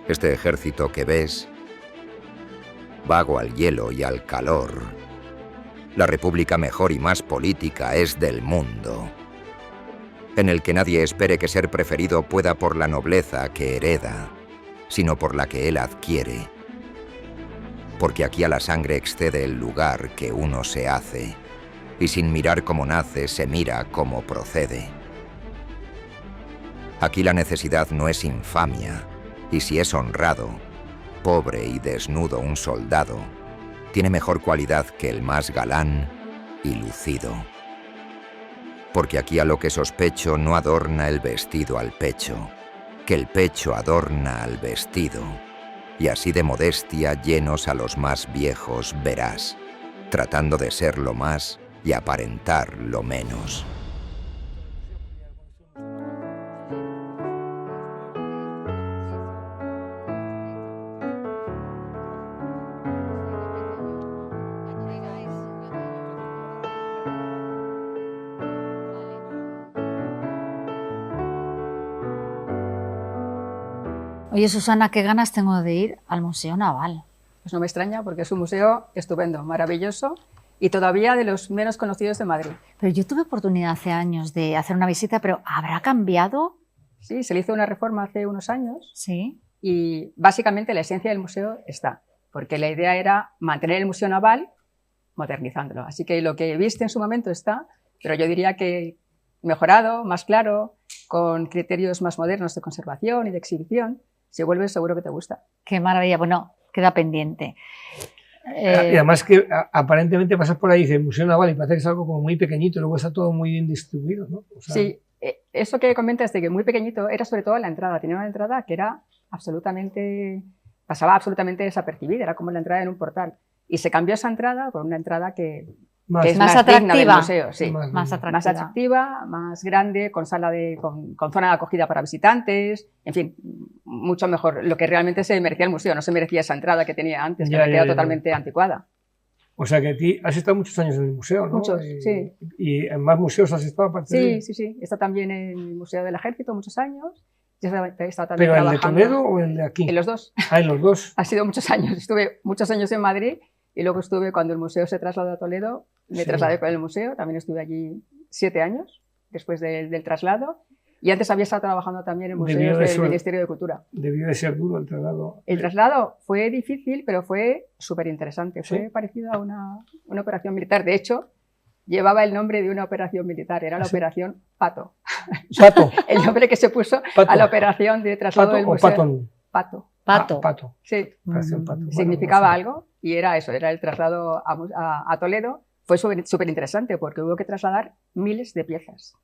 Este ejército que ves, vago al hielo y al calor. La república mejor y más política es del mundo, en el que nadie espere que ser preferido pueda por la nobleza que hereda, sino por la que él adquiere. Porque aquí a la sangre excede el lugar que uno se hace, y sin mirar cómo nace, se mira cómo procede. Aquí la necesidad no es infamia, y si es honrado, pobre y desnudo un soldado, tiene mejor cualidad que el más galán y lucido. Porque aquí a lo que sospecho no adorna el vestido al pecho, que el pecho adorna al vestido, y así de modestia llenos a los más viejos verás, tratando de ser lo más y aparentar lo menos. Oye, Susana, qué ganas tengo de ir al Museo Naval. Pues no me extraña, porque es un museo estupendo, maravilloso y todavía de los menos conocidos de Madrid. Pero yo tuve oportunidad hace años de hacer una visita, pero ¿habrá cambiado? Sí, se le hizo una reforma hace unos años. Sí. Y básicamente la esencia del museo está, porque la idea era mantener el Museo Naval modernizándolo. Así que lo que viste en su momento está, pero yo diría que mejorado, más claro, con criterios más modernos de conservación y de exhibición. Si vuelves, seguro que te gusta. Qué maravilla. Bueno, queda pendiente. Y además que aparentemente pasas por ahí y dices Museo Naval y parece que es algo como muy pequeñito y luego está todo muy bien distribuido, ¿no? O sea... Sí, eso que comentas de que muy pequeñito era sobre todo la entrada. Tenía una entrada que era pasaba absolutamente desapercibida, era como la entrada en un portal. Y se cambió esa entrada por una entrada que es más digna del museo, sí. Más atractiva, más grande, con zona de acogida para visitantes, en fin, mucho mejor. Lo que realmente se merecía el museo, no se merecía esa entrada que tenía antes, que había quedado totalmente anticuada. O sea que a ti has estado muchos años en el museo, ¿no? Muchos, sí. ¿Y en más museos has estado aparte de...? Sí. He estado también en el Museo del Ejército muchos años. ¿Pero el de Toledo o el de aquí? En los dos. Ah, en los dos. Ha sido muchos años. Estuve muchos años en Madrid y luego estuve cuando el museo se trasladó a Toledo. Me trasladé con el museo. También estuve allí 7 años después del traslado. Y antes había estado trabajando también en museos del Ministerio de Cultura. Debió de ser duro el traslado. El traslado fue difícil, pero fue súper interesante. Fue parecido a una operación militar. De hecho, llevaba el nombre de una operación militar. Era la Operación Pato. ¿Pato? El nombre que se puso a la operación de traslado del museo. ¿Patón? Pato. Pato. Pato. Sí. Pato. Significaba algo y era eso, era el traslado a Toledo. Fue súper interesante porque hubo que trasladar miles de piezas.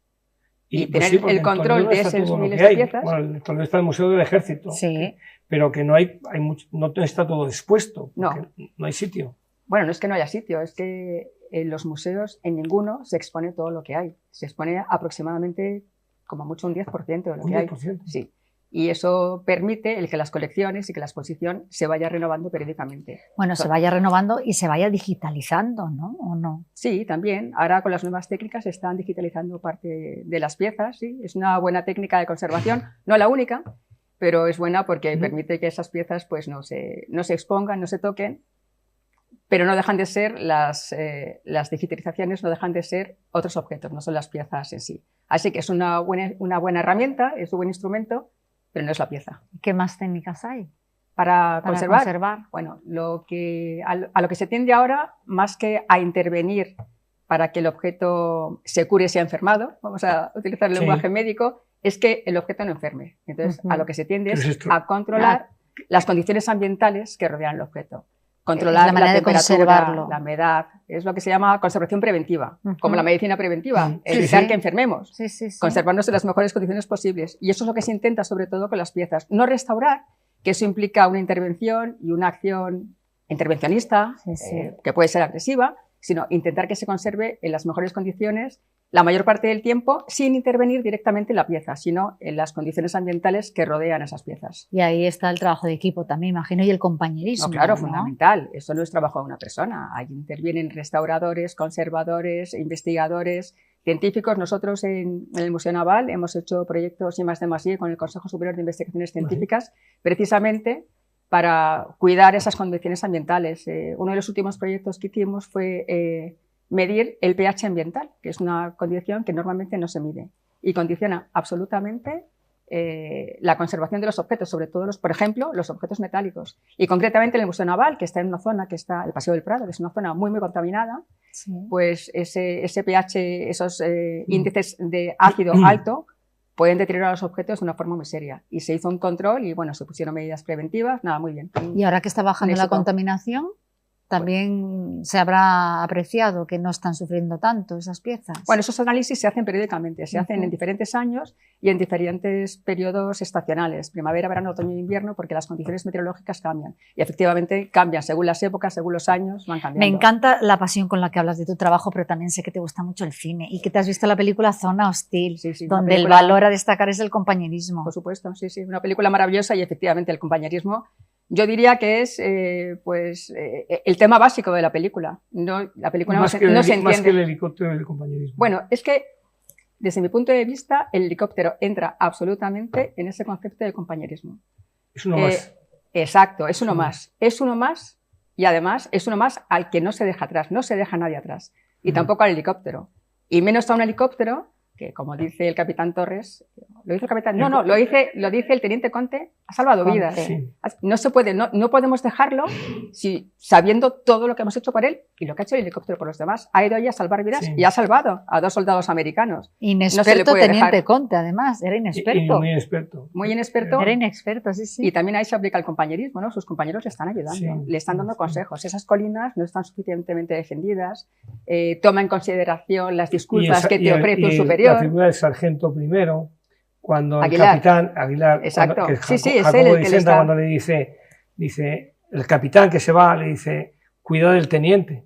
Y tener el control de esas miles de piezas. Bueno, en Toledo está el Museo del Ejército, sí. Pero que no está todo dispuesto, no hay sitio. Bueno, no es que no haya sitio, es que en los museos en ninguno se expone todo lo que hay. Se expone aproximadamente, como mucho, un 10% de lo que hay. Sí. Y eso permite el que las colecciones y que la exposición se vaya renovando periódicamente. Bueno, se vaya renovando y se vaya digitalizando, ¿no? ¿O no? Sí, también. Ahora con las nuevas técnicas se están digitalizando parte de las piezas. ¿Sí? Es una buena técnica de conservación, no la única, pero es buena porque permite que esas piezas pues, no se expongan, no se toquen, pero no dejan de ser las digitalizaciones, no dejan de ser otros objetos, no son las piezas en sí. Así que es una buena herramienta, es un buen instrumento, pero no es la pieza. ¿Qué más técnicas hay para conservar? Bueno, a lo que se tiende ahora, más que a intervenir para que el objeto se cure si ha enfermado, vamos a utilizar el lenguaje médico, es que el objeto no enferme. Entonces, a lo que se tiende es a controlar las condiciones ambientales que rodean el objeto. Controlar la temperatura, la humedad, es lo que se llama conservación preventiva, como la medicina preventiva, evitar que enfermemos, conservarnos en las mejores condiciones posibles. Y eso es lo que se intenta sobre todo con las piezas. No restaurar, que eso implica una intervención y una acción intervencionista, que puede ser agresiva, sino intentar que se conserve en las mejores condiciones la mayor parte del tiempo sin intervenir directamente en la pieza, sino en las condiciones ambientales que rodean esas piezas. Y ahí está el trabajo de equipo también, imagino, y el compañerismo. No, claro, fundamental. Eso no es trabajo de una persona. Ahí intervienen restauradores, conservadores, investigadores científicos, nosotros en el Museo Naval hemos hecho proyectos I+D+I con el Consejo Superior de Investigaciones Científicas, precisamente para cuidar esas condiciones ambientales. Uno de los últimos proyectos que hicimos fue medir el pH ambiental, que es una condición que normalmente no se mide y condiciona absolutamente la conservación de los objetos, sobre todo, por ejemplo, los objetos metálicos. Y concretamente en el Museo Naval, que está en una zona que está, el Paseo del Prado, que es una zona muy, muy contaminada, sí. Pues ese pH, esos índices de ácido alto, pueden deteriorar los objetos de una forma muy seria. Y se hizo un control y, bueno, se pusieron medidas preventivas, nada, muy bien. Y ahora que está bajando la contaminación, también se habrá apreciado que no están sufriendo tanto esas piezas. Bueno, esos análisis se hacen periódicamente, se hacen en diferentes años y en diferentes periodos estacionales, primavera, verano, otoño e invierno, porque las condiciones meteorológicas cambian. Y efectivamente cambian según las épocas, según los años, van cambiando. Me encanta la pasión con la que hablas de tu trabajo, pero también sé que te gusta mucho el cine y que te has visto la película Zona Hostil, sí, donde el valor a destacar es el compañerismo. Por supuesto, sí, sí, una película maravillosa y efectivamente el compañerismo. Yo diría que es el tema básico de la película. La película no se entiende. Más que el helicóptero del compañerismo. Bueno, es que desde mi punto de vista el helicóptero entra absolutamente en ese concepto de compañerismo. Es uno más. Exacto, es uno más. Es uno más y además es uno más al que no se deja atrás, no se deja nadie atrás. Y tampoco al helicóptero. Y menos a un helicóptero que, como dice el capitán Torres, ¿lo dice el capitán? No, lo dice el teniente Conte, ha salvado vidas. Sí. No se puede, no podemos dejarlo sabiendo todo lo que hemos hecho por él y lo que ha hecho el helicóptero por los demás. Ha ido ahí a salvar vidas y ha salvado a 2 soldados americanos. Inexperto teniente Conte, además, era inexperto. Muy inexperto. Muy inexperto. Era inexperto, sí, sí. Y también ahí se aplica el compañerismo, ¿no? Sus compañeros le están ayudando, le están dando consejos. Esas colinas no están suficientemente defendidas, toma en consideración las disculpas que te ofrece un superior. La figura del sargento primero, cuando el capitán Aguilar, exacto. Que Jacobo Dicenta, cuando le dice el capitán que se va, le dice, cuidado del teniente.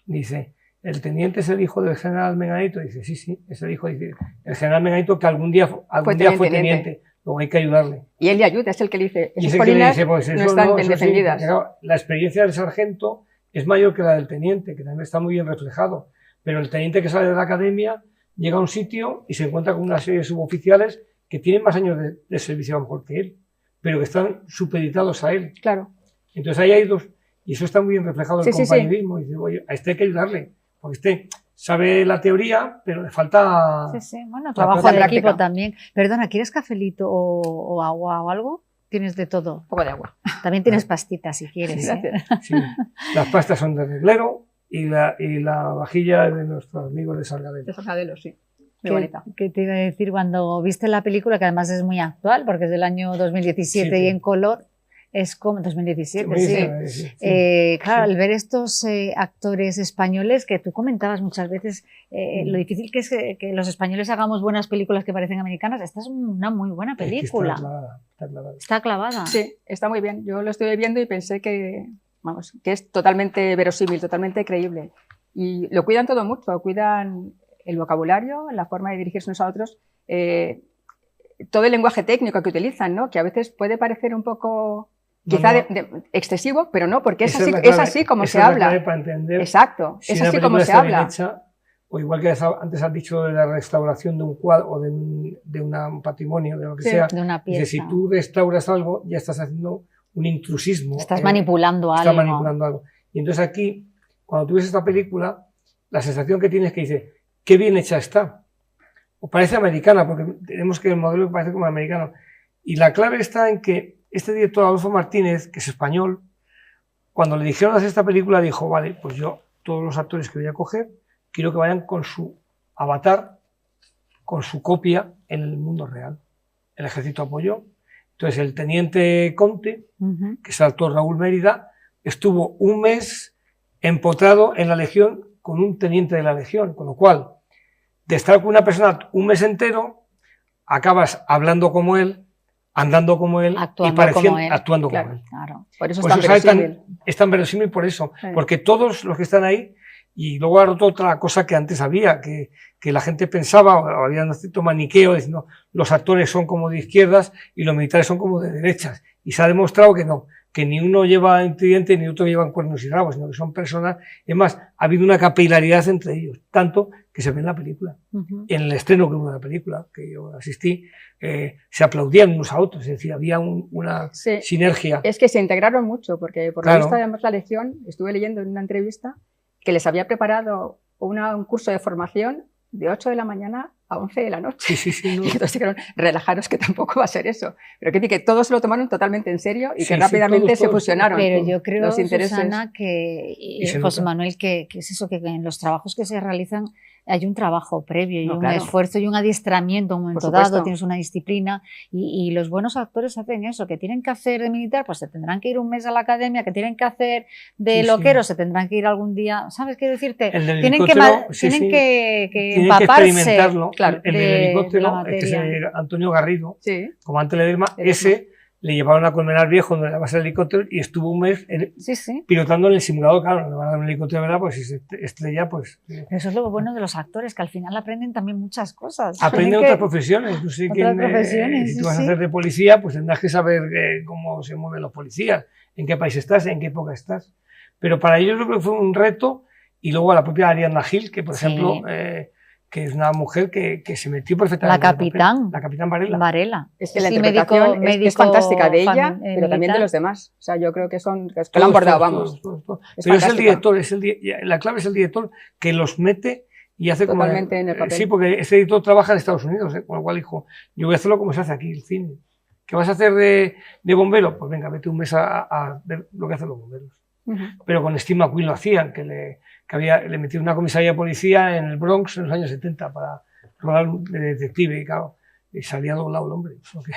Dice, el teniente es el hijo del general Menganito. Dice, sí, es el hijo. Dice, el general Menganito que algún día fue teniente. Luego hay que ayudarle. Y él le ayuda, es el que le dice, esas colinas pues no están bien defendidas. Sí, la experiencia del sargento es mayor que la del teniente, que también está muy bien reflejado. Pero el teniente que sale de la academia llega a un sitio y se encuentra con una serie de suboficiales que tienen más años de servicio a lo mejor que él, pero que están supeditados a él. Claro. Entonces ahí hay dos, y eso está muy bien reflejado en el compañerismo. Y dice, oye, a este hay que ayudarle, porque este sabe la teoría, pero le falta... Bueno, trabajo de equipo también. Perdona, ¿quieres cafelito o agua o algo? Tienes de todo. Un poco de agua. También tienes pastitas si quieres. Sí. Las pastas son de reglero. Y la vajilla de nuestros amigos de Sargadelos. De Sargadelos, sí. Muy bonita. ¿Qué te iba a decir? Cuando viste la película, que además es muy actual, porque es del año 2017 y en color, es como 2017, sí. Claro, al ver estos actores españoles, que tú comentabas muchas veces, lo difícil que es que los españoles hagamos buenas películas que parecen americanas, esta es una muy buena película. Está clavada. Sí, está muy bien. Yo lo estuve viendo y pensé que es totalmente verosímil, totalmente creíble. Y lo cuidan todo mucho, cuidan el vocabulario, la forma de dirigirse unos a otros, todo el lenguaje técnico que utilizan, ¿no? Que a veces puede parecer un poco, quizá excesivo, pero no, porque es así como se habla. Para entender exacto, es así como se habla. Hecha, o igual que antes has dicho de la restauración de un cuadro o de un patrimonio, de lo que sea. De una pieza. Si tú restauras algo, ya estás haciendo un intrusismo. Estás manipulando algo. Estás manipulando algo. Y entonces aquí, cuando tú ves esta película, la sensación que tienes es que dice, qué bien hecha está. O parece americana, porque tenemos que el modelo parece como americano. Y la clave está en que este director, Adolfo Martínez, que es español, cuando le dijeron hacer esta película, dijo, vale, pues yo, todos los actores que voy a coger, quiero que vayan con su avatar, con su copia en el mundo real. El ejército apoyó. Entonces, el teniente Conte, que es el actor Raúl Mérida, estuvo un mes empotrado en la Legión con un teniente de la Legión, con lo cual, de estar con una persona un mes entero, acabas hablando como él, andando como él, actuando como él. Claro. Por eso es tan verosímil por eso, porque todos los que están ahí, y luego ha roto otra cosa que antes había, que la gente pensaba, o había un cierto maniqueo, diciendo los actores son como de izquierdas y los militares son como de derechas. Y se ha demostrado que no, que ni uno lleva en tridente ni otro lleva en cuernos y rabos, sino que son personas. Es más, ha habido una capilaridad entre ellos, tanto que se ve en la película. En el estreno que hubo de la película, que yo asistí, se aplaudían unos a otros, es decir, había una sinergia. Es que se integraron mucho, porque por lo visto, además, la Legión, estuve leyendo en una entrevista que les había preparado un curso de formación de 8 de la mañana a 11 de la noche. Sí, no. Y entonces dijeron, relajaros que tampoco va a ser eso. Pero que todos se lo tomaron totalmente en serio y que rápidamente se fusionaron. Pero yo creo, los intereses. Susana, José Manuel, que es eso, que en los trabajos que se realizan hay un trabajo previo y un esfuerzo y un adiestramiento en un momento dado, tienes una disciplina y los buenos actores hacen eso, que tienen que hacer de militar, pues se tendrán que ir un mes a la academia, que tienen que hacer de loquero, se tendrán que ir algún día, ¿sabes qué decirte? Tienen que empaparse. Que experimentarlo. Claro, el del helicóptero, que es Antonio Garrido, comandante de Ledesma, ese le llevaron a Colmenar Viejo, donde la base del helicóptero, y estuvo un mes pilotando en el simulador. Claro, le van a dar un helicóptero, ¿verdad? Pues si se estrella, pues... Pero eso es lo bueno de los actores, que al final aprenden también muchas cosas. Aprenden otras profesiones. Tú si tú vas a hacer de policía, pues tendrás que saber cómo se mueven los policías, en qué país estás, en qué época estás. Pero para ellos yo creo que fue un reto, y luego a la propia Ariadna Gil, que por ejemplo... que es una mujer que se metió perfectamente. La capitán Varela. Es que la interpretación es fantástica de ella, pero también de los demás. O sea, yo creo que lo han bordado, vamos. Pero es el director, la clave es el director que los mete y hace totalmente en el papel. Sí, porque ese editor trabaja en Estados Unidos, con lo cual dijo, yo voy a hacerlo como se hace aquí, el cine. ¿Qué vas a hacer de bombero? Pues venga, vete un mes a ver lo que hacen los bomberos. Pero con Steve McQueen lo hacían, que le metieron una comisaría de policía en el Bronx en los años 70 para rodar de detective, y salía doblado el hombre, porque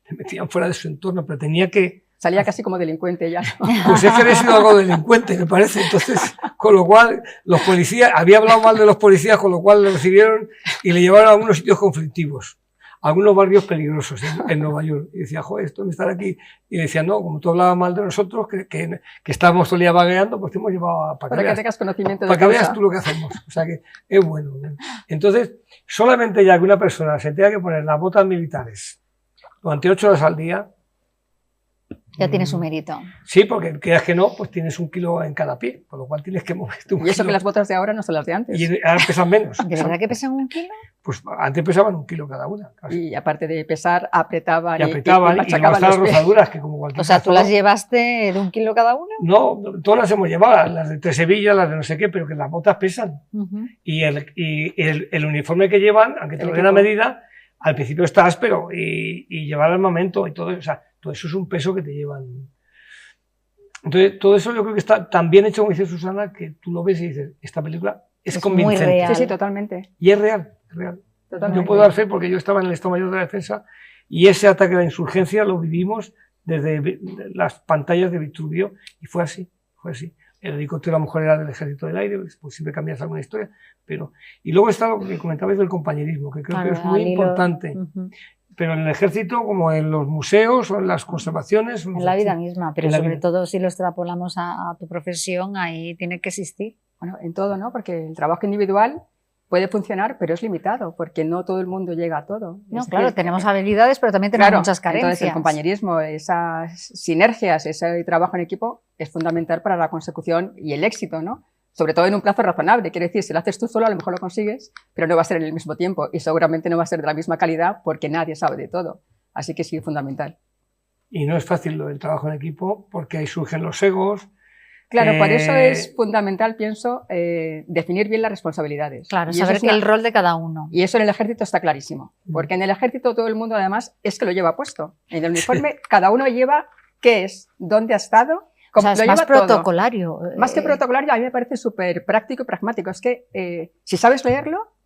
le metían fuera de su entorno, pero tenía que... Salía casi como delincuente ya. Pues es que había sido algo delincuente, me parece, entonces, con lo cual, los policías, había hablado mal de los policías, con lo cual le recibieron y le llevaron a algunos sitios conflictivos, a algunos barrios peligrosos en Nueva York, y decía, joder, esto me estar aquí, y decía, no, como tú hablabas mal de nosotros, que estábamos todo el día vagueando, pues te hemos llevado para que tengas conocimiento de para que veas tú lo que hacemos, o sea que es bueno. Entonces, solamente ya que una persona se tenga que poner las botas militares durante 8 horas al día, ya tiene su mérito. Sí, porque creas que no, pues tienes 1 kilo en cada pie, por lo cual tienes que moverte 1 kilo. Y eso que las botas de ahora no son las de antes. Y ahora pesan menos. ¿De verdad que pesan 1 kilo? Pues antes pesaban 1 kilo cada una. Casi. Y aparte de pesar, apretaban y machacaban las rozaduras, que como cualquier... O sea, ¿tú las llevaste de 1 kilo cada una? No, todas las hemos llevado, las de 3 Sevilla, las de no sé qué, pero que las botas pesan. Y el uniforme que llevan, aunque te lo den a medida, al principio está áspero y llevar armamento y todo, o sea, todo eso es un peso que te llevan. Entonces, todo eso yo creo que está tan bien hecho, como dice Susana, que tú lo ves y dices, esta película es convincente. Muy real. Sí, totalmente. Y es real, es real. Totalmente. Yo puedo dar fe porque yo estaba en el Estado Mayor de la Defensa y ese ataque a la insurgencia lo vivimos desde las pantallas de Vitruvio y fue así, fue así. El helicóptero a lo mejor era del Ejército del Aire, pues siempre cambias alguna historia, pero... Y luego está lo que comentabais del compañerismo, que creo que es muy importante. Pero en el ejército, como en los museos o en las conservaciones... En la vida misma, pero sobre todo si lo extrapolamos a tu profesión, ahí tiene que existir. Bueno, en todo, ¿no? Porque el trabajo individual puede funcionar, pero es limitado, porque no todo el mundo llega a todo. No, claro, tenemos habilidades, pero también tenemos muchas carencias. Entonces el compañerismo, esas sinergias, ese trabajo en equipo es fundamental para la consecución y el éxito, ¿no? Sobre todo en un plazo razonable, quiere decir, si lo haces tú solo a lo mejor lo consigues, pero no va a ser en el mismo tiempo y seguramente no va a ser de la misma calidad porque nadie sabe de todo. Así que sí, es fundamental. Y no es fácil lo del trabajo en equipo porque ahí surgen los egos. Claro, por eso es fundamental, pienso, definir bien las responsabilidades. Claro, saber el rol de cada uno. Y eso en el ejército está clarísimo, porque en el ejército todo el mundo además es que lo lleva puesto. En el uniforme cada uno lleva qué es, dónde ha estado. O sea, es más protocolario. Más que protocolario, a mí me parece súper práctico y pragmático. Es que si sabes leerlo,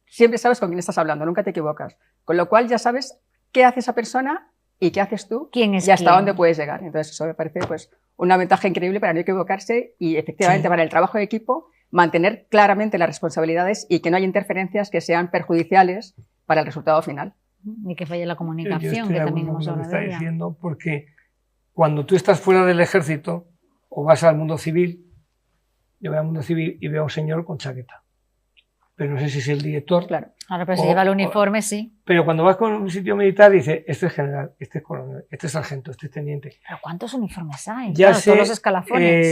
siempre sabes con quién estás hablando, nunca te equivocas. Con lo cual ya sabes qué hace esa persona y qué haces tú ¿Quién es y hasta quién? Dónde puedes llegar. Entonces eso me parece pues, una ventaja increíble para no equivocarse y efectivamente para el trabajo de equipo mantener claramente las responsabilidades y que no haya interferencias que sean perjudiciales para el resultado final. Ni que falle la comunicación, que también hemos hablado de ella. Diciendo porque cuando tú estás fuera del ejército o vas al mundo civil, yo voy al mundo civil y veo a un señor con chaqueta. Pero no sé si es el director Claro, pero si lleva el uniforme, sí. Pero cuando vas con un sitio militar, dices, este es general, este es coronel, este es sargento, este es teniente. ¿Pero cuántos uniformes hay? Ya Claro, sé, todos los escalafones.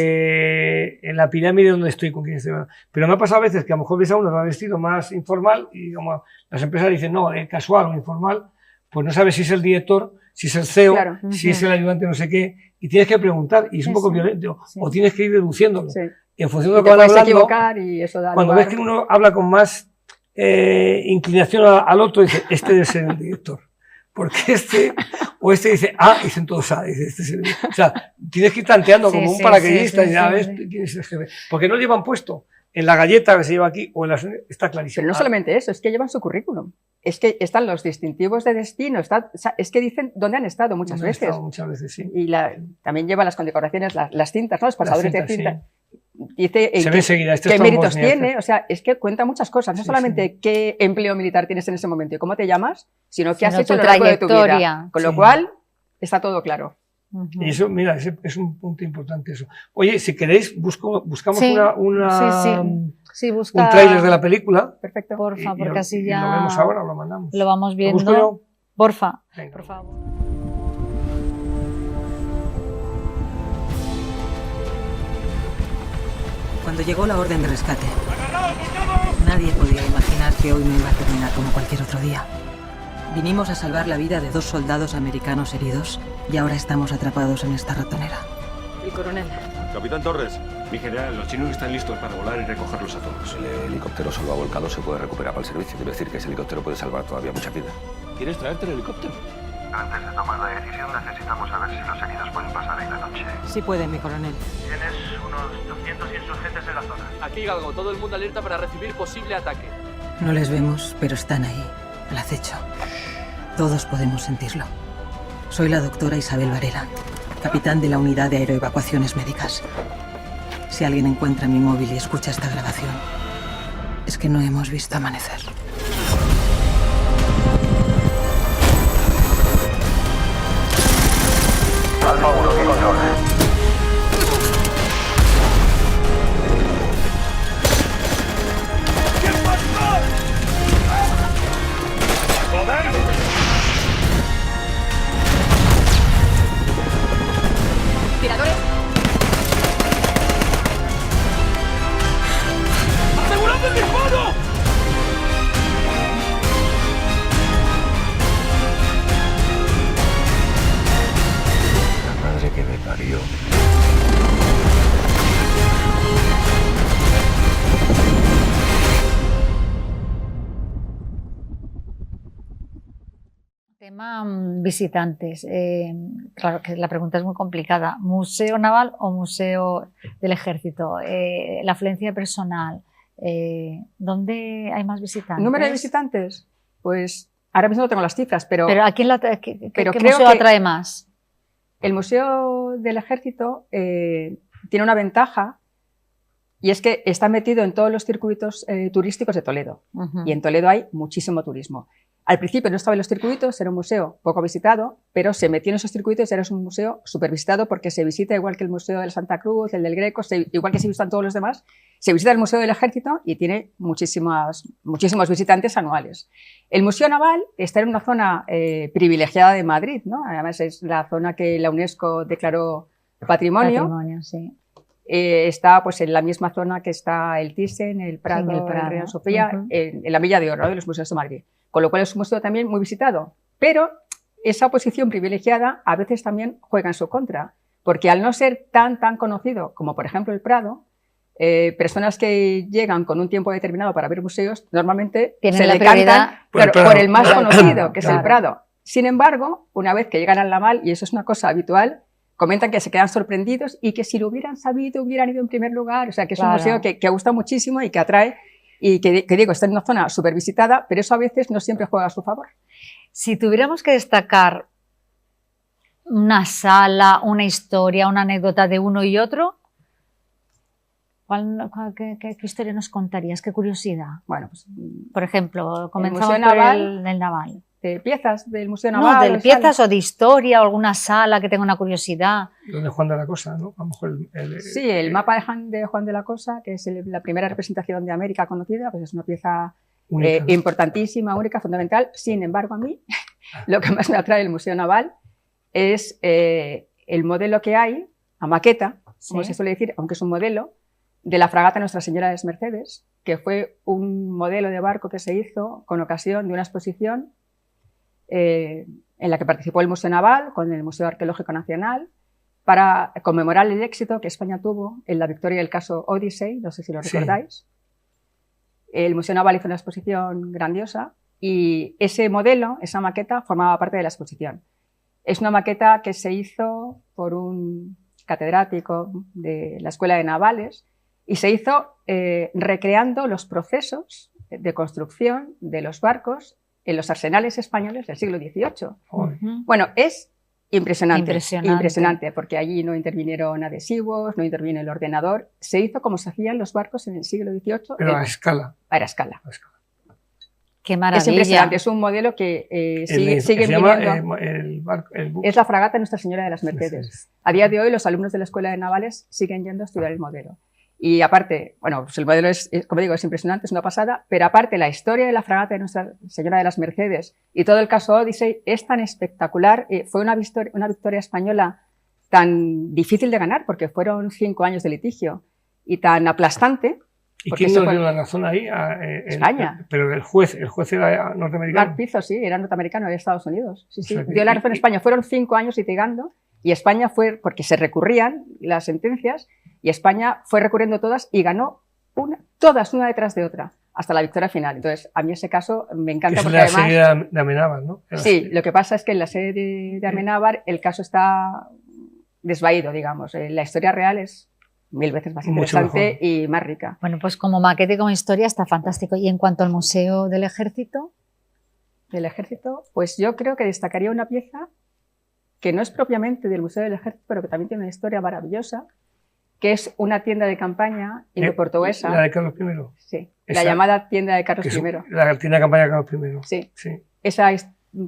En la pirámide donde estoy, con quién estoy hablando. Pero me ha pasado a veces que a lo mejor ves a uno que va vestido más informal y como las empresas dicen, no, casual o informal, pues no sabes si es el director, si es el CEO, Claro. si es el ayudante no sé qué, y tienes que preguntar, y es un poco violento, o tienes que ir deduciéndolo. Sí. Y en función de lo que te van puedes hablando, equivocar y eso da cuando lugar. ves que uno habla con más inclinación al otro, dice, este debe ser el director. Porque este dice, dicen todos dice, este es el director. O sea, tienes que ir tanteando como un paracaidista y ya ves quién es el jefe. Porque no llevan puesto en la galleta que se lleva aquí o en la... Está clarísimo. Pero no solamente eso, es que llevan su currículum. Es que están los distintivos de destino, es que dicen dónde han estado muchas veces. Muchas veces, sí. Y también lleva las condecoraciones, las cintas, ¿no? Los pasadores de cinta. Sí. Dice se ve enseguida, qué méritos tiene, o sea, es que cuenta muchas cosas, no solamente qué empleo militar tienes en ese momento y cómo te llamas, sino qué has hecho a lo largo de tu vida. Con lo cual, está todo claro. Y eso, mira, es un punto importante eso. Oye, si queréis, buscamos un tráiler de la película. Perfecto. Porfa, porque así ya lo vemos ahora, lo mandamos. Lo vamos viendo. ¿Lo busco yo? Porfa, Venga. por favor. Cuando llegó la orden de rescate, nadie podía imaginar que hoy no iba a terminar como cualquier otro día. Vinimos a salvar la vida de 2 soldados americanos heridos y ahora estamos atrapados en esta ratonera. El coronel. Capitán Torres. Mi general, los chinos están listos para volar y recogerlos a todos. Si el helicóptero solo ha volcado, se puede recuperar para el servicio. Quiero decir que ese helicóptero puede salvar todavía muchas vidas. ¿Quieres traerte el helicóptero? Antes de tomar la decisión necesitamos saber si los heridos pueden pasar ahí la noche. Sí puede, mi coronel. Tienes unos 200 insurgentes en la zona. Aquí Galgo, todo el mundo alerta para recibir posible ataque. No les vemos, pero están ahí, al acecho. Todos podemos sentirlo. Soy la doctora Isabel Varela, capitán de la unidad de aeroevacuaciones médicas. Si alguien encuentra mi móvil y escucha esta grabación, es que no hemos visto amanecer. Alfa 1, ¿qué control? ¡Tiradores! ¡Asegurad el disparo! La madre que me parió. Tema visitantes. Claro que la pregunta es muy complicada. ¿Museo naval o museo del ejército? La afluencia personal. ¿Dónde hay más visitantes? ¿Número de visitantes? Pues ahora mismo no tengo las cifras, pero ¿a quién qué creo museo que atrae más? el Museo del Ejército tiene una ventaja y es que está metido en todos los circuitos turísticos de Toledo. Y en Toledo hay muchísimo turismo. Al principio no estaba en los circuitos, era un museo poco visitado, pero se metió en esos circuitos y ahora es un museo súper visitado porque se visita igual que el Museo de la Santa Cruz, el del Greco, igual que se visitan todos los demás, se visita el Museo del Ejército y tiene muchísimos visitantes anuales. El Museo Naval está en una zona privilegiada de Madrid, ¿no? Además es la zona que la UNESCO declaró patrimonio. Patrimonio, sí. Está pues en la misma zona que está el Thyssen, el Prado, el Reina Sofía, en la Milla de Oro, ¿no? De los museos de Madrid. Con lo cual es un museo también muy visitado. Pero esa posición privilegiada a veces también juega en su contra, porque al no ser tan conocido como por ejemplo el Prado, personas que llegan con un tiempo determinado para ver museos normalmente se decantan por el más conocido, que es el Prado. Sin embargo, una vez que llegan al Naval, y eso es una cosa habitual, comentan que se quedan sorprendidos y que si lo hubieran sabido hubieran ido en primer lugar. O sea, que es un museo que gusta muchísimo y que atrae y que digo, está en una zona súper visitada, pero eso a veces no siempre juega a su favor. Si tuviéramos que destacar una sala, una historia, una anécdota de uno y otro, ¿qué historia nos contarías? ¿Qué curiosidad? Bueno, pues, por ejemplo, comenzamos por el Naval. De piezas del Museo Naval. No, de piezas o de historia, o alguna sala que tenga una curiosidad. Donde Juan de la Cosa, ¿no? A lo mejor sí, el mapa de Juan de la Cosa, que es la primera representación de América conocida, pues es una pieza importantísima, única, fundamental. Sin embargo, a mí lo que más me atrae del Museo Naval es el modelo que hay, la maqueta, como se suele decir, aunque es un modelo, de la fragata Nuestra Señora de las Mercedes, que fue un modelo de barco que se hizo con ocasión de una exposición en la que participó el Museo Naval con el Museo Arqueológico Nacional para conmemorar el éxito que España tuvo en la victoria del caso Odyssey, no sé si lo recordáis. El Museo Naval hizo una exposición grandiosa y ese modelo, esa maqueta, formaba parte de la exposición. Es una maqueta que se hizo por un catedrático de la Escuela de Navales y se hizo recreando los procesos de construcción de los barcos en los arsenales españoles del siglo XVIII. Bueno, es impresionante, porque allí no intervinieron adhesivos, no intervino el ordenador, se hizo como se hacían los barcos en el siglo XVIII. Pero a escala. A escala. Qué maravilla. Es impresionante, es un modelo que sigue viniendo. Es la fragata Nuestra Señora de las Mercedes. A día de hoy los alumnos de la Escuela de Navales siguen yendo a estudiar el modelo. Y aparte, bueno, pues el modelo es, como digo, es impresionante, es una pasada, pero aparte la historia de la fragata de Nuestra Señora de las Mercedes y todo el caso Odyssey es tan espectacular. Fue una victoria española tan difícil de ganar porque fueron 5 años de litigio y tan aplastante. ¿Y quién nos dio la razón ahí? España. Pero el juez era norteamericano. Mark Pizzo, sí, era norteamericano, de Estados Unidos. Sí, sí, dio la razón a España. Fueron 5 años litigando y España fue, porque se recurrían las sentencias, y España fue recurriendo todas y ganó todas una detrás de otra, hasta la victoria final. Entonces, a mí ese caso me encanta. Es porque la además, serie de Amenábar, ¿no? Sí, lo que pasa es que en la serie de Amenábar el caso está desvaído, digamos. La historia real es 1000 veces más interesante y más rica. Bueno, pues como maquete y como historia está fantástico. Y en cuanto al Museo del Ejército... Del Ejército, pues yo creo que destacaría una pieza que no es propiamente del Museo del Ejército, pero que también tiene una historia maravillosa, que es una tienda de campaña indoportuguesa. ¿La de Carlos I? Sí, la llamada tienda de Carlos I. La tienda de campaña de Carlos I. Sí. Sí. Esa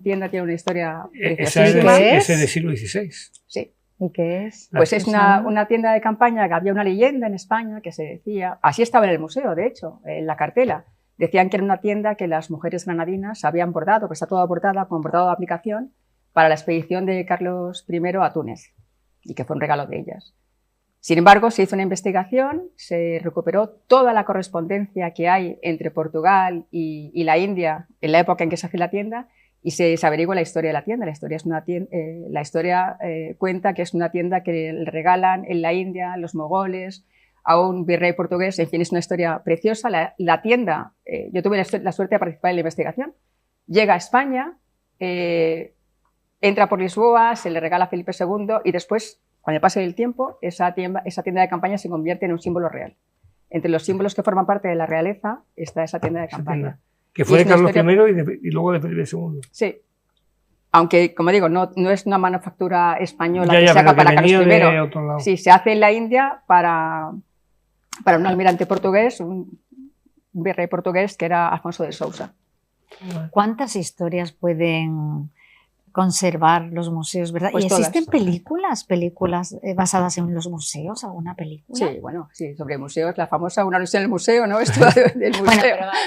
tienda tiene una historia preciosísima. Esa es del siglo XVI. Sí. ¿Y qué es? Pues es una tienda de campaña que había una leyenda en España que se decía, así estaba en el museo, de hecho, en la cartela. Decían que era una tienda que las mujeres granadinas habían bordado, pues está toda bordada con bordado de aplicación, para la expedición de Carlos I a Túnez, y que fue un regalo de ellas. Sin embargo, se hizo una investigación, se recuperó toda la correspondencia que hay entre Portugal y la India en la época en que se hace la tienda y se averigua la historia de la tienda. La historia cuenta que es una tienda que le regalan en la India los mogoles a un virrey portugués. En fin, es una historia preciosa. La tienda, yo tuve la suerte de participar en la investigación, llega a España, entra por Lisboa, se le regala a Felipe II y después, con el paso del tiempo, esa tienda de campaña se convierte en un símbolo real. Entre los símbolos que forman parte de la realeza está esa tienda de campaña. Que fue de Carlos I y luego de Felipe II. Sí. Aunque, como digo, no es una manufactura española que se haga para Carlos I. Sí, se hace en la India para un almirante portugués, un virrey portugués que era Alfonso de Sousa. ¿Cuántas historias pueden conservar los museos, verdad? Pues ¿Y existen todas. películas basadas en los museos? ¿Alguna película? Sí, bueno, sí, sobre museos, la famosa Una noche en el museo, ¿no? Esto del museo. Bueno,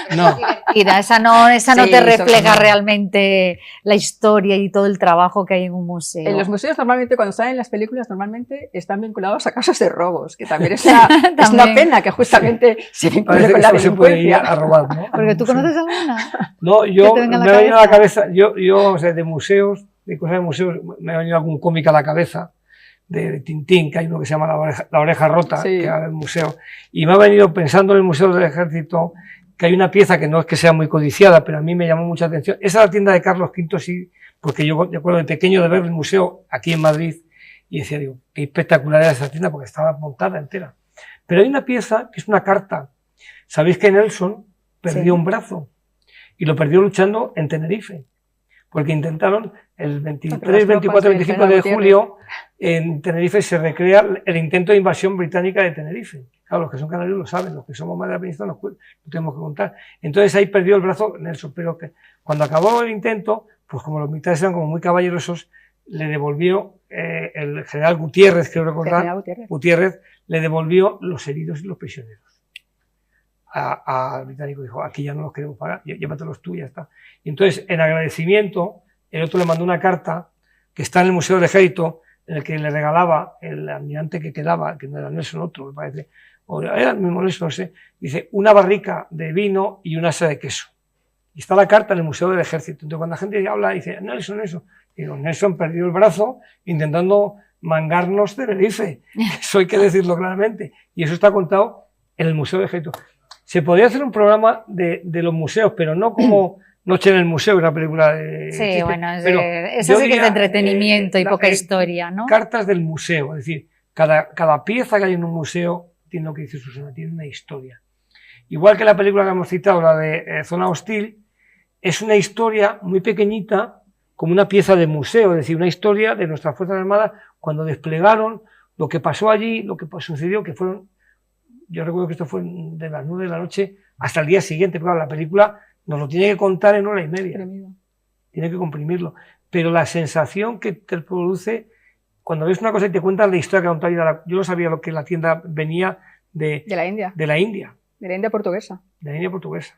pero no. Mira, esa no te refleja realmente la historia y todo el trabajo que hay en un museo. En los museos normalmente, cuando salen las películas, normalmente están vinculados a casos de robos, que también es una pena que justamente se vincule con la delincuencia. Se puede ir a robar, ¿no? Porque tú conoces alguna. No, yo me ha venido a la cabeza, yo o sea, de museos, de cosas de museos, me ha venido algún cómic a la cabeza, de Tintín, que hay uno que se llama La oreja rota, sí, que era del museo, y me ha venido pensando en el Museo del Ejército, que hay una pieza que no es que sea muy codiciada, pero a mí me llamó mucha atención. Esa es la tienda de Carlos V, sí, porque yo me acuerdo de pequeño de ver el museo aquí en Madrid, y decía, digo, qué espectacular era esa tienda, porque estaba montada entera. Pero hay una pieza que es una carta. Sabéis que Nelson perdió un brazo, y lo perdió luchando en Tenerife, porque intentaron el 23, 24, 25 de julio en Tenerife se recrea el intento de invasión británica de Tenerife. Claro, los que son canarios lo saben, los que somos más de la península no tenemos que contar. Entonces ahí perdió el brazo Nelson, pero que cuando acabó el intento, pues como los militares eran como muy caballerosos, le devolvió el general Gutiérrez, creo recordar, Gutiérrez le devolvió los heridos y los prisioneros. al británico, dijo, aquí ya no los queremos pagar, llévatelos tú y ya está. Y entonces, en agradecimiento, el otro le mandó una carta que está en el Museo del Ejército, en el que le regalaba el almirante que quedaba, que no era Nelson, otro, me parece, o era el mismo Nelson, no sé, dice, una barrica de vino y un asa de queso. Y está la carta en el Museo del Ejército. Entonces, cuando la gente habla, dice, Nelson, digo, Nelson perdió el brazo intentando mangarnos Tenerife. Eso hay que decirlo claramente. Y eso está contado en el Museo del Ejército. Se podría hacer un programa de los museos, pero no como Noche en el Museo, una película de... Sí, chiste, bueno, eso sí que es de entretenimiento y poca historia, ¿no? Cartas del museo, es decir, cada pieza que hay en un museo tiene lo que dice Susana, tiene una historia. Igual que la película que hemos citado, la de Zona Hostil, es una historia muy pequeñita, como una pieza de museo, es decir, una historia de nuestras Fuerzas Armadas cuando desplegaron lo que pasó allí, lo que sucedió, que fueron, yo recuerdo que esto fue de las 9 de la noche hasta el día siguiente, pero la película nos lo tiene que contar en 1 hora y media, tiene que comprimirlo, pero la sensación que te produce cuando ves una cosa y te cuentan la historia que ha contado, yo no sabía lo que la tienda venía de la India. De la India portuguesa. De la India portuguesa.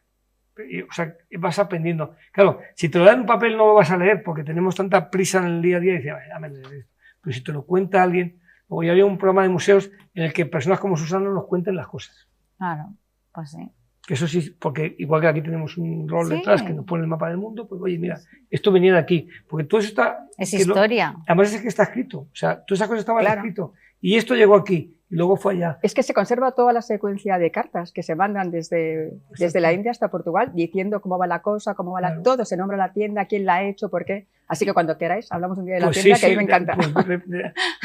O sea, vas aprendiendo. Claro, si te lo dan en un papel no lo vas a leer porque tenemos tanta prisa en el día a día y dices, dame leer esto. Pero si te lo cuenta alguien, luego ya había un programa de museos en el que personas como Susana nos cuenten las cosas. Claro, pues sí. Eso sí, porque igual que aquí tenemos un rol detrás que nos pone el mapa del mundo, pues oye, mira, esto venía de aquí. Porque todo eso está... Es historia. Además es que está escrito. O sea, todas esas cosas estaban escritas. Y esto llegó aquí. Y luego fue allá. Es que se conserva toda la secuencia de cartas que se mandan desde la India hasta Portugal, diciendo cómo va la cosa, cómo va todo, se nombra la tienda, quién la ha hecho, por qué. Así que cuando queráis, hablamos un día de la tienda, que a mí me encanta.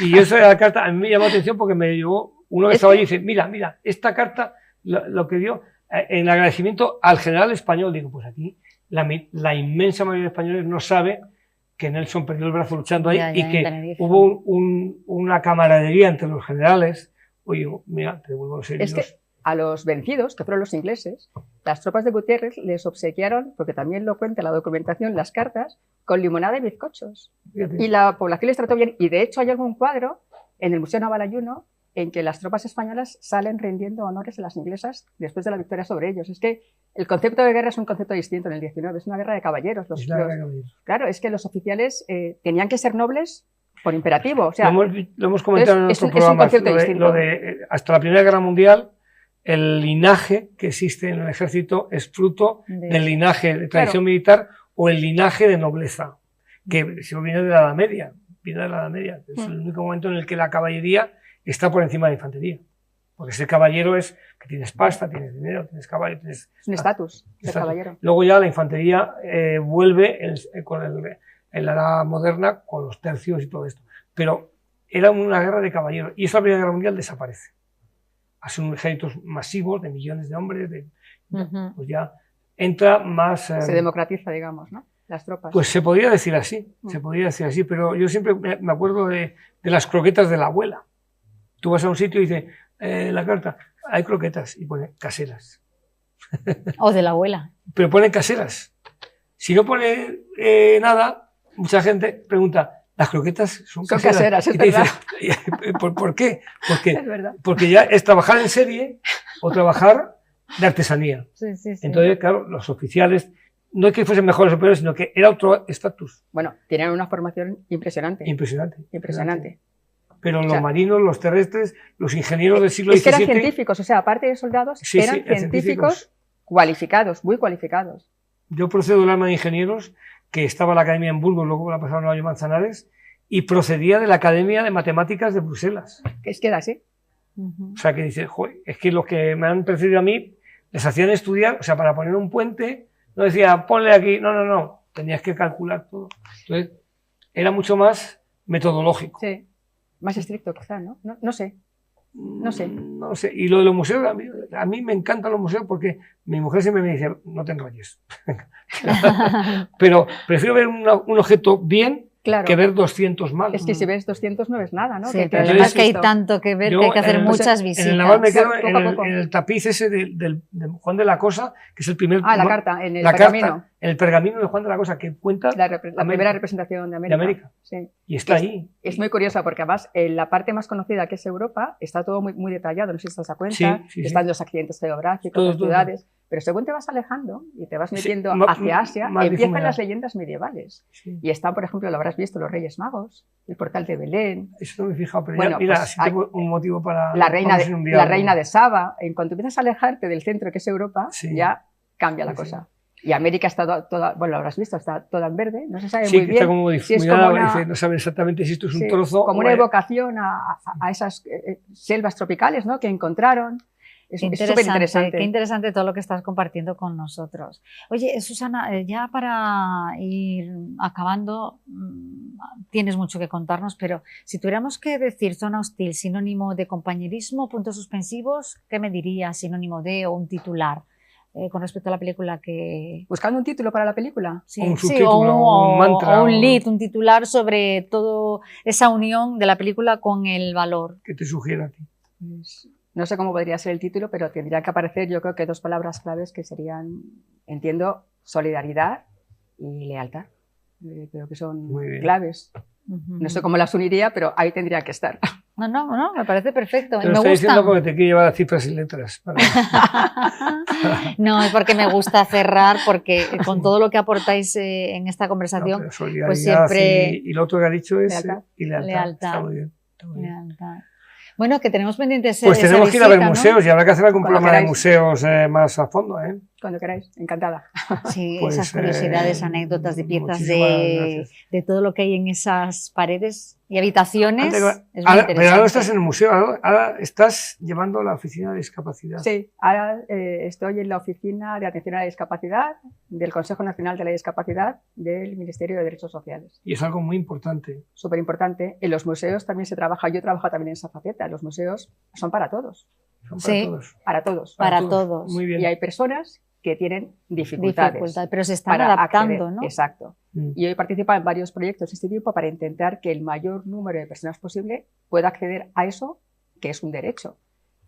Y eso de la carta, a mí me llamó la atención porque me llegó, uno que estaba allí y dice, mira, esta carta, lo que dio, en agradecimiento al general español, digo, pues aquí la inmensa mayoría de españoles no sabe que Nelson perdió el brazo luchando ahí y que hubo una camaradería entre los generales. Oye, mira, te devuelvo los heridos. Es que a los vencidos, que fueron los ingleses, las tropas de Gutiérrez les obsequiaron, porque también lo cuenta la documentación, las cartas, con limonada y bizcochos. Fíjate. Y la población les trató bien. Y de hecho hay algún cuadro en el Museo Naval Ayuno en que las tropas españolas salen rindiendo honores a las inglesas después de la victoria sobre ellos. Es que el concepto de guerra es un concepto distinto en el 19, es una guerra de caballeros. Claro, es que los oficiales tenían que ser nobles por imperativo. O sea, lo hemos comentado en otro programa, hasta la Primera Guerra Mundial, el linaje que existe en el ejército es fruto del linaje de tradición militar o el linaje de nobleza, que si viene de la Edad Media, es el único momento en el que la caballería está por encima de la infantería. Porque ese caballero es que tienes pasta, tienes dinero, tienes caballo, tienes... Es un estatus de caballero. Luego ya la infantería vuelve en la edad moderna con los tercios y todo esto. Pero era una guerra de caballeros. Y esa Primera Guerra Mundial desaparece. Son ejércitos masivos de millones de hombres. Pues ya entra más... se democratiza, digamos, ¿no? Las tropas. Pues se podría decir así, pero yo siempre me acuerdo de las croquetas de la abuela. Tú vas a un sitio y dices, la carta, hay croquetas, y pone caseras. O de la abuela. Pero pone caseras. Si no pone nada, mucha gente pregunta, ¿las croquetas son caseras? Es verdad. Dice, ¿por qué? Es verdad. Porque ya es trabajar en serie o trabajar de artesanía. Sí. Entonces, claro, los oficiales, no es que fuesen mejores o peores, sino que era otro estatus. Bueno, tenían una formación impresionante. Impresionante. Pero los marinos, los terrestres, los ingenieros del siglo XVII... Es que eran científicos, o sea, aparte de soldados, eran científicos cualificados, muy cualificados. Yo procedo del alma de ingenieros, que estaba en la Academia en Burgos, luego la pasaron a Mayo Manzanares, y procedía de la Academia de Matemáticas de Bruselas. Es que era así. O sea, que dice, joder, es que los que me han precedido a mí, les hacían estudiar, o sea, para poner un puente, no decía, ponle aquí, no, tenías que calcular todo. Entonces, era mucho más metodológico. Sí. Más estricto, quizá, ¿no? No sé. No sé. Y lo de los museos, a mí me encantan los museos porque mi mujer siempre me dice, no te enrolles. Pero prefiero ver un objeto bien que ver 200 mal. Es que si ves 200 no ves nada, ¿no? Sí, pero además que hay tanto que ver que hay que hacer muchas visitas. En el Naval me quedo en el tapiz ese del Juan de la Cosa, que es el primer... la carta, en el pergamino. el pergamino de Juan de la Cosa, que cuenta la primera representación de América. Sí. Y está ahí. Es muy curiosa porque además en la parte más conocida, que es Europa, está todo muy, muy detallado, no sé si te das cuenta, están los accidentes geográficos, las ciudades, pero según te vas alejando y te vas metiendo hacia Asia, empiezan las leyendas medievales. Y están, por ejemplo, lo habrás visto, los Reyes Magos, el portal de Belén. Eso no me he fijado, pero bueno, mira, pues si tengo un motivo para... La reina de Saba. En cuanto empiezas a alejarte del centro, que es Europa, ya cambia la cosa. Y América está toda, bueno, lo habrás visto, está toda en verde, no se sabe muy bien. Está como si es como no sabe exactamente si esto es un trozo como una evocación a esas selvas tropicales, ¿no?, que encontraron. Es súper interesante. Qué interesante todo lo que estás compartiendo con nosotros. Oye, Susana, ya para ir acabando, tienes mucho que contarnos, pero si tuviéramos que decir zona hostil, sinónimo de compañerismo, puntos suspensivos, ¿qué me dirías? Sinónimo de o un titular. Con respecto a la película que... ¿Buscando un título para la película? Sí, un mantra. O un lead, un titular sobre toda esa unión de la película con el valor. ¿Qué te sugiere a ti? Pues, no sé cómo podría ser el título, pero tendría que aparecer, yo creo que 2 palabras claves que serían, entiendo, solidaridad y lealtad. Creo que son claves. No sé cómo las uniría, pero ahí tendría que estar. No, me parece perfecto. Te lo estoy diciendo porque te quiero llevar a cifras y letras. No, es porque me gusta cerrar, porque con todo lo que aportáis en esta conversación, pues siempre... Y lo otro que ha dicho es lealtad. Está muy bien. Lealtad. Bueno, que tenemos pendientes pues tenemos que ir a ver museos, ¿no? Y habrá que hacer algún programa de museos más a fondo, ¿eh? Cuando queráis, encantada. Sí, pues, esas curiosidades, anécdotas de piezas de todo lo que hay en esas paredes y habitaciones. Pero ahora estás en el museo, ahora estás llevando la oficina de discapacidad. Sí, ahora estoy en la oficina de atención a la discapacidad del Consejo Nacional de la Discapacidad del Ministerio de Derechos Sociales. Y es algo muy importante. Súper importante. En los museos también se trabaja, yo trabajo también en esa faceta, los museos son para todos. Para todos. Muy bien. Y hay personas que tienen dificultades, pero se están adaptando, acceder, ¿no? Exacto. Y hoy participo en varios proyectos de este tipo para intentar que el mayor número de personas posible pueda acceder a eso que es un derecho.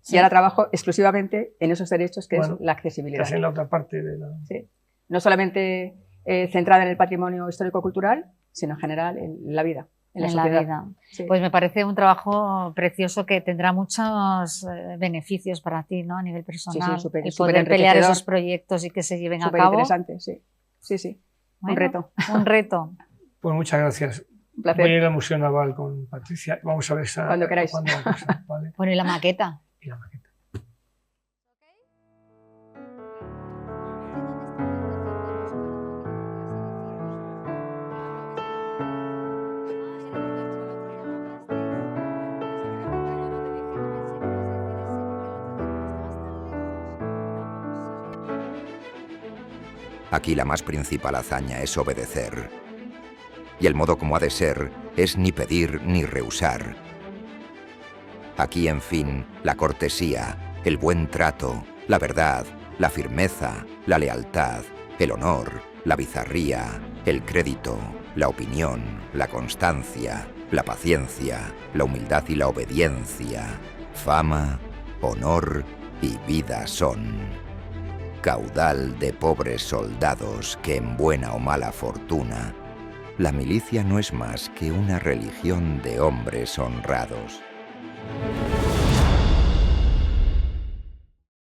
Y ahora trabajo exclusivamente en esos derechos que es la accesibilidad. Estás en la otra parte de la... Sí. No solamente centrada en el patrimonio histórico-cultural, sino en general en la vida. En la vida. Sí. Pues me parece un trabajo precioso que tendrá muchos beneficios para ti, ¿no? A nivel personal. Sí, súper, y poder pelear esos proyectos y que se lleven a cabo. Interesante, sí. Bueno, un reto. Pues muchas gracias. Un placer. Voy a ir al Museo Naval con Patricia. Vamos a ver esa... Cuando queráis. ¿Vale? Bueno, y la maqueta. Aquí la más principal hazaña es obedecer. Y el modo como ha de ser es ni pedir ni rehusar. Aquí, en fin, la cortesía, el buen trato, la verdad, la firmeza, la lealtad, el honor, la bizarría, el crédito, la opinión, la constancia, la paciencia, la humildad y la obediencia, fama, honor y vida son. Caudal de pobres soldados que en buena o mala fortuna, la milicia no es más que una religión de hombres honrados.